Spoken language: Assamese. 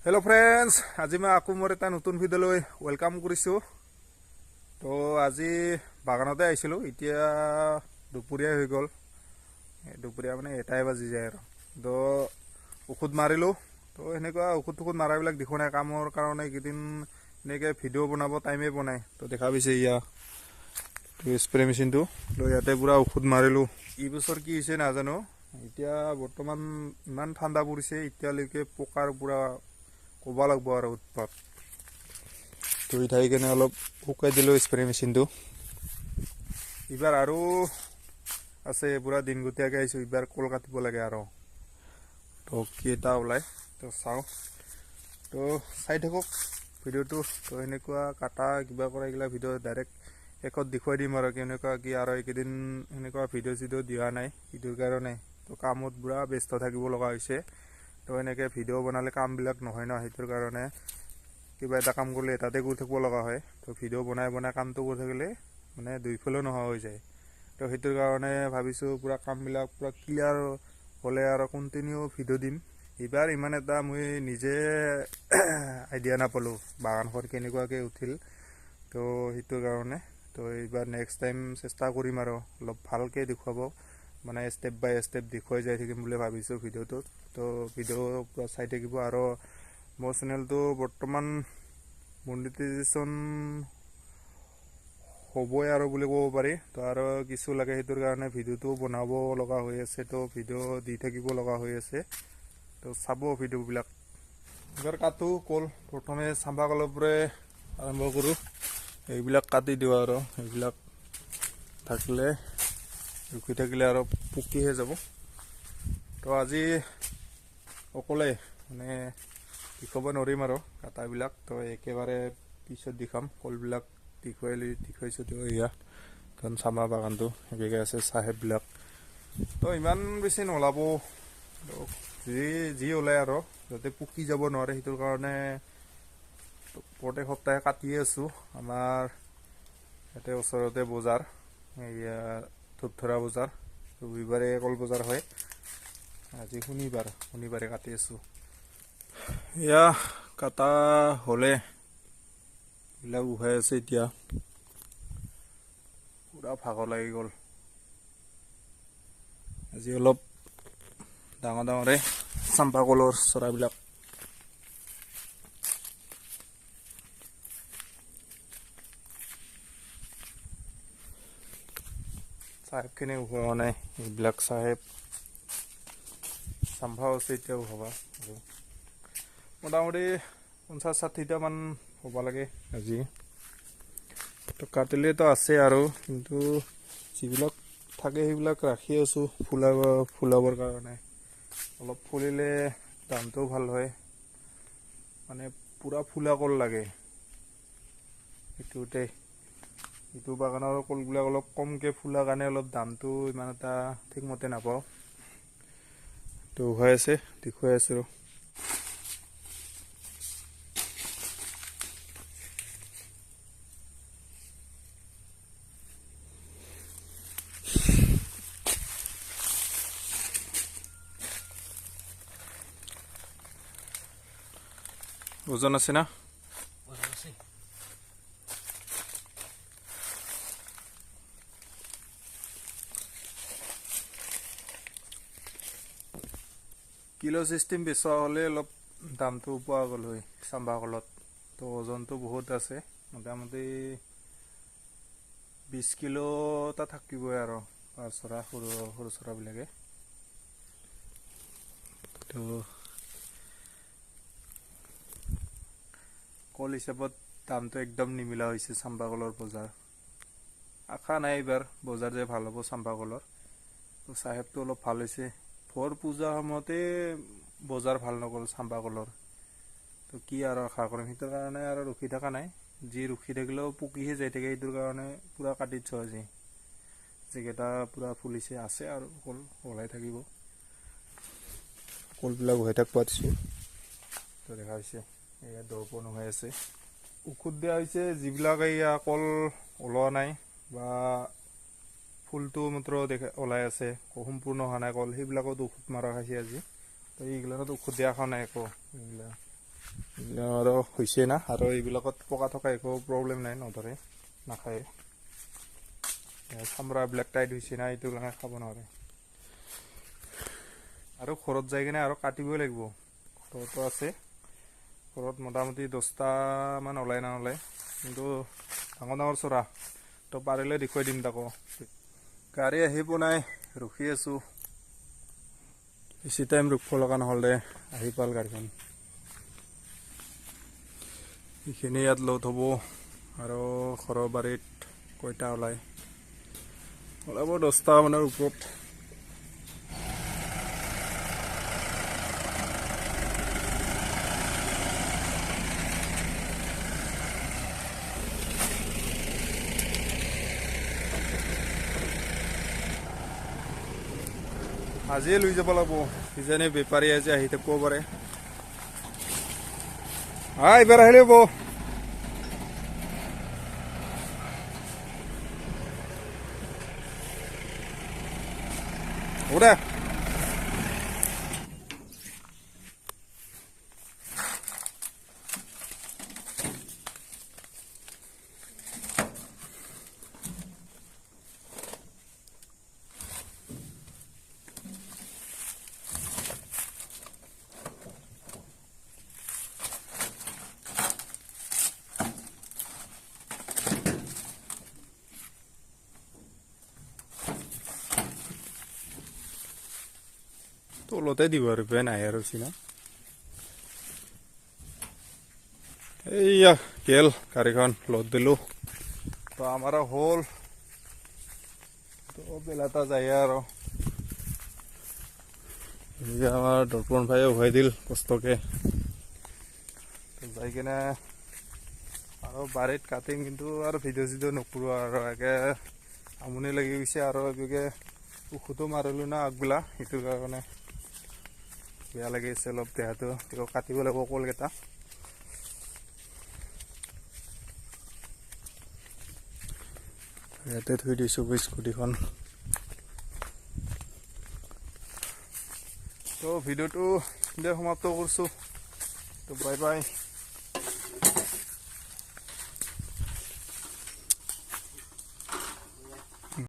हेलो फ्रेंड्स, आज मैं आको मोर एटा नतुन भिडिओলৈ वेलकाम কৰিছো। তো আজি বাগানতে আইছিলো। এতিয়া দুপৰীয়া হৈ গল। দুপৰীয়া মানে এটাই বাজি যায় আৰু। তো ঔষধ মাৰিলো। তো এনেকুৱা ঔষধ মাৰাবিলাক দেখো নাই কামৰ কাৰণে কিদিন এনেকৈ ভিডিঅ' বনাব টাইমে বনাই। তো দেখা পাইছে ইয়া তো স্প্ৰে মেচিনটো লৈ ইয়াতে পুৰা ঔষধ মাৰিলো। এই বছৰ কি হৈছে নাজানো। এতিয়া বৰ্তমান ইমান ঠাণ্ডা পৰিছে, এতিয়ালৈকে পোকাৰ পুৰা ক'ব লাগব আৰু উৎপাত। ধুই থাকি কেনে অলপ শুকাই দিলোঁ স্প্ৰে মেচিনটো। এইবাৰ আৰু আছে, পুৰা দিনগতীয়াকৈ আহিছোঁ। এইবাৰ কল কাটিব লাগে আৰু। তো কেইটা ওলাই তো চাওঁ, তো চাই থাকক ভিডিঅ'টো। তো এনেকুৱা কাটা কিবা কৰা এইগিলা ভিডিঅ' ডাইৰেক্ট শেষত দেখুৱাই দিম আৰু কেনেকুৱা কি। আৰু এইকেইদিন এনেকুৱা ভিডিঅ' চিডিঅ' দিয়া নাই সেইটোৰ কাৰণে। তো কামত পুৰা ব্যস্ত থাকিব লগা হৈছে। তো এনেকৈ ভিডিঅ' বনালে কামবিলাক নহয় ন, সেইটোৰ কাৰণে কিবা এটা কাম কৰিলে এটাতে কৰি থাকিব লগা হয়। তো ভিডিঅ' বনাই কামটো কৰি থাকিলে মানে দুইফালেও নোহোৱা হৈ যায়। তো সেইটোৰ কাৰণে ভাবিছোঁ পুৰা কামবিলাক পুৰা ক্লিয়াৰ হ'লে আৰু কণ্টিনিউ ভিডিঅ' দিম। এইবাৰ ইমান এটা মই নিজে আইডিয়া নাপালোঁ বাগানখন কেনেকুৱাকৈ উঠিল। তো সেইটোৰ কাৰণে তো এইবাৰ নেক্সট টাইম চেষ্টা কৰিম আৰু অলপ ভালকৈ দেখুৱাব, মানে ষ্টেপ বাই ষ্টেপ দেখুৱাই যাই থাকিম বুলি ভাবিছোঁ ভিডিঅ'টোত। তো ভিডিঅ' পুৰা চাই থাকিব। আৰু মোৰ চেনেলটো বৰ্তমান মনিটাইজেশ্যন হ'বই আৰু বুলি ক'ব পাৰি। তো আৰু কিছু লাগে, সেইটোৰ কাৰণে ভিডিঅ'টো বনাব লগা হৈ আছে। তো ভিডিঅ' দি থাকিব লগা হৈ আছে। তো চাব ভিডিঅ'বিলাক। এইবাৰ কাটো কল। প্ৰথমে চাম্পা কলৰ পৰাই আৰম্ভ কৰোঁ। এইবিলাক কাটি দিওঁ আৰু এইবিলাক থাকিলে ৰখি থাকিলে আৰু পকিহে যাব। তো আজি অকলে মানে দেখুৱাব নোৱাৰিম আৰু কাটাবিলাক। তো একেবাৰে পিছত দেখাম। কলবিলাক দেখুৱাইছোঁ। তো এয়া কাৰণ চামা বাগানটো একেকৈ আছে, চাহেববিলাক তো ইমান বেছি নোলাব। যি ওলায় আৰু যাতে পকি যাব নোৱাৰে, সেইটোৰ কাৰণে প্ৰত্যেক সপ্তাহে কাটিয়ে আছোঁ। আমাৰ ইয়াতে ওচৰতে বজাৰ, এয়া ধূপধৰা বজাৰ, ৰবিবাৰে কল বজাৰ হয়। আজি শনিবাৰে কাটি আছোঁ। এয়া কাটা হ'লে এইবিলাক উহাই আছে। এতিয়া পুৰা ভাগৰ লাগি গ'ল। আজি অলপ ডাঙৰে চাম্পা কলৰ চৰাবিলাক চাহেবখিনি উহোৱা নাই। এইবিলাক চাহেব চাম্পাও আছে এতিয়াও উহাবা। মোটামুটি 50-60টামান হ'ব লাগে আজি। তো কাটিলেতো আছে আৰু, কিন্তু যিবিলাক থাকে সেইবিলাক ৰাখি আছোঁ ফুলাবৰ কাৰণে। অলপ ফুলিলে দামটোও ভাল হয়, মানে পূৰা ফুলা কল লাগে। এইটো বাগানৰ কলবিলাক অলপ কমকৈ ফুলাৰ কাৰণে অলপ দামটো ইমান এটা ঠিকমতে নাপাওঁ। তো হৈ আছে, দেখুৱাই আছোঁ। ওজন আছে না? কিলো চিষ্টেম বেচা হ'লে অলপ দামটো পোৱা গ'ল হয় চাম্পা কলত। তো ওজনটো বহুত আছে, মোটামুটি 20 কিলো এটা থাকিবই আৰু পাৰ চৰা, সৰু চৰাবিলাকে। তো কল হিচাপত দামটো একদম নিমিলা হৈছে চাম্পা কলৰ বজাৰ। আশা নাই এইবাৰ বজাৰ যে ভাল হ'ব চাম্পা কলৰ। তো চাহেবটো অলপ ভাল হৈছে। ভৰ পূজাৰ সময়তে বজাৰ ভাল নগ'ল চাম্পা কলৰ। তো কি আৰু আশা কৰিম, সেইটোৰ কাৰণে আৰু ৰখি থকা নাই। যি ৰখি থাকিলেও পকিহে যাই থাকে, সেইটোৰ কাৰণে পূৰা কাটি দিছোঁ আজি। যিকেইটা পূৰা ফুলিছে আছে আৰু কল ওলাই থাকিব। কলবিলাক হৈ থাকবা দিছোঁ। তো দেখা হৈছে এয়া দৰ্পণ হৈ আছে। ঔষধ দিয়া হৈছে যিবিলাক এয়া কল ওলোৱা নাই বা ফুলটো মাত্ৰ ওলাই আছে, সম্পূৰ্ণ হোৱা নাই কল, সেইবিলাকত ঔষধ মাৰা খাইছে আজি। তো এইগিলাকত ঔষধ দিয়া খোৱা নাই একো। এইগিলা আৰু হৈছে না আৰু এইবিলাকত পকা থকা একো প্ৰব্লেম নাই নধৰে নাখায় চামৰা ব্লেক টাইট হৈছে না এইটো কাৰণে খাব নোৱাৰে আৰু ঘৰত যাই কিনে আৰু কাটিবই লাগিব ঘৰতো আছে ঘৰত মোটামুটি 10টামান ওলাই না ওলাই কিন্তু ডাঙৰ ডাঙৰ চৰা তো পাৰিলে দেখুৱাই দিম তাকো গাড়ী আহি পোৱা নাই ৰখি আছোঁ বেছি টাইম ৰখিব লগা নহ'লে আহি পাল গাড়ীখন এইখিনি ইয়াত লোড হ'ব আৰু ঘৰৰ বাৰীত কয়টা ওলাব 10টা মানৰ ওপৰত আজিয়ে লৈ যাব লাগিব কিজানি বেপাৰী আজি আহি থাকিব পাৰে এইবাৰ আহিলে বৌ ওৰা তলতে দিব আৰু বে নাই আৰু চিনা এইয়া গেল গাড়ীখন লোড দিলো তো আমাৰ হ'ল তো বেলাটা যায় আৰু এইয়া আমাৰ দৰ্পণ ভাই উহাই দিল কষ্টকে তো যাই কিনে আৰু বাৰীত কাটিম কিন্তু আৰু ভিডিঅ' চিডিঅ' নকৰোঁ আৰু একে আমনি লাগি গৈছে আৰু এবিকে ঔষধো মাৰিলো না আগবেলা সেইটো কাৰণে বেয়া লাগিছে অলপ দেহাটো কাটিব লাগিব কলকেইটা ইয়াতে থৈ দিছোঁ স্কুটিখন তো ভিডিঅ'টো সমাপ্ত কৰিছোঁ তো বাই বাই